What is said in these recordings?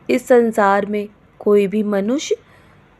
इस संसार में कोई भी मनुष्य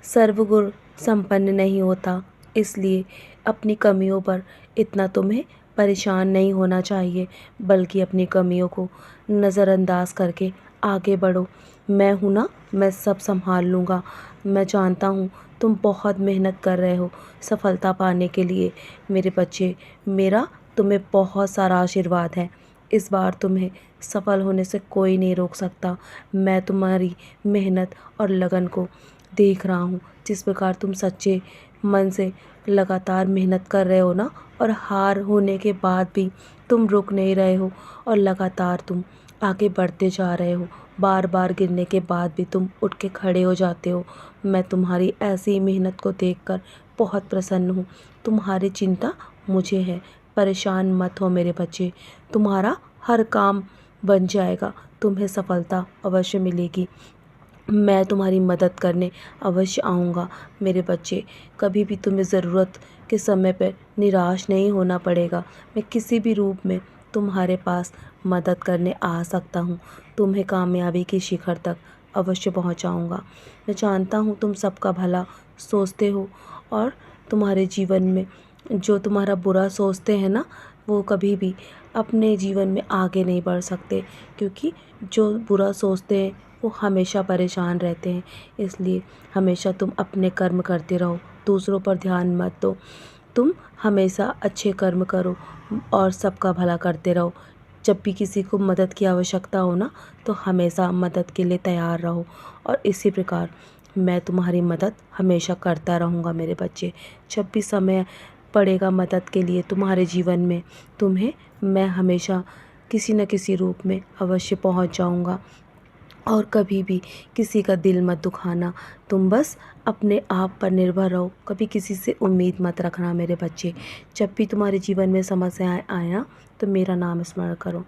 सर्वगुण संपन्न नहीं होता, इसलिए अपनी कमियों पर इतना तुम्हें परेशान नहीं होना चाहिए, बल्कि अपनी कमियों को नज़रअंदाज करके आगे बढ़ो। मैं हूँ ना, मैं सब संभाल लूँगा। मैं जानता हूँ तुम बहुत मेहनत कर रहे हो सफलता पाने के लिए। मेरे बच्चे, मेरा तुम्हें बहुत सारा आशीर्वाद है। इस बार तुम्हें सफल होने से कोई नहीं रोक सकता। मैं तुम्हारी मेहनत और लगन को देख रहा हूँ, जिस प्रकार तुम सच्चे मन से लगातार मेहनत कर रहे हो ना, और हार होने के बाद भी तुम रुक नहीं रहे हो और लगातार तुम आगे बढ़ते जा रहे हो। बार बार गिरने के बाद भी तुम उठ के खड़े हो जाते हो। मैं तुम्हारी ऐसी मेहनत को देखकर बहुत प्रसन्न हूँ। तुम्हारी चिंता मुझे है। परेशान मत हो मेरे बच्चे, तुम्हारा हर काम बन जाएगा। तुम्हें सफलता अवश्य मिलेगी। मैं तुम्हारी मदद करने अवश्य आऊँगा मेरे बच्चे। कभी भी तुम्हें ज़रूरत के समय पर निराश नहीं होना पड़ेगा। मैं किसी भी रूप में तुम्हारे पास मदद करने आ सकता हूँ। तुम्हें कामयाबी के शिखर तक अवश्य पहुँचाऊँगा। मैं जानता हूँ तुम सबका भला सोचते हो, और तुम्हारे जीवन में जो तुम्हारा बुरा सोचते हैं ना, वो कभी भी अपने जीवन में आगे नहीं बढ़ सकते, क्योंकि जो बुरा सोचते हैं वो हमेशा परेशान रहते हैं। इसलिए हमेशा तुम अपने कर्म करते रहो, दूसरों पर ध्यान मत दो। तुम हमेशा अच्छे कर्म करो और सबका भला करते रहो। जब भी किसी को मदद की आवश्यकता हो ना, तो हमेशा मदद के लिए तैयार रहो। और इसी प्रकार मैं तुम्हारी मदद हमेशा करता रहूँगा मेरे बच्चे। जब भी समय पड़ेगा मदद के लिए तुम्हारे जीवन में, तुम्हें मैं हमेशा किसी न किसी रूप में अवश्य पहुँच जाऊँगा। और कभी भी किसी का दिल मत दुखाना। तुम बस अपने आप पर निर्भर रहो, कभी किसी से उम्मीद मत रखना मेरे बच्चे। जब भी तुम्हारे जीवन में समस्याएं आए ना, तो मेरा नाम स्मरण करो।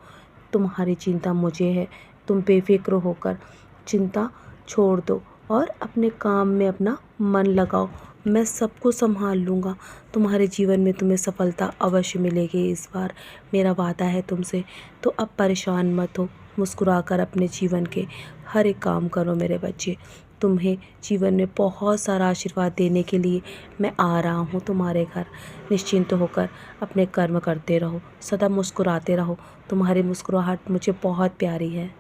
तुम्हारी चिंता मुझे है। तुम बेफिक्र होकर चिंता छोड़ दो और अपने काम में अपना मन लगाओ। मैं सबको संभाल लूँगा। तुम्हारे जीवन में तुम्हें सफलता अवश्य मिलेगी इस बार, मेरा वादा है तुमसे। तो अब परेशान मत हो, मुस्कुराकर अपने जीवन के हर एक काम करो मेरे बच्चे। तुम्हें जीवन में बहुत सारा आशीर्वाद देने के लिए मैं आ रहा हूँ तुम्हारे घर। निश्चिंत होकर अपने कर्म करते रहो, सदा मुस्कुराते रहो। तुम्हारी मुस्कुराहट मुझे बहुत प्यारी है।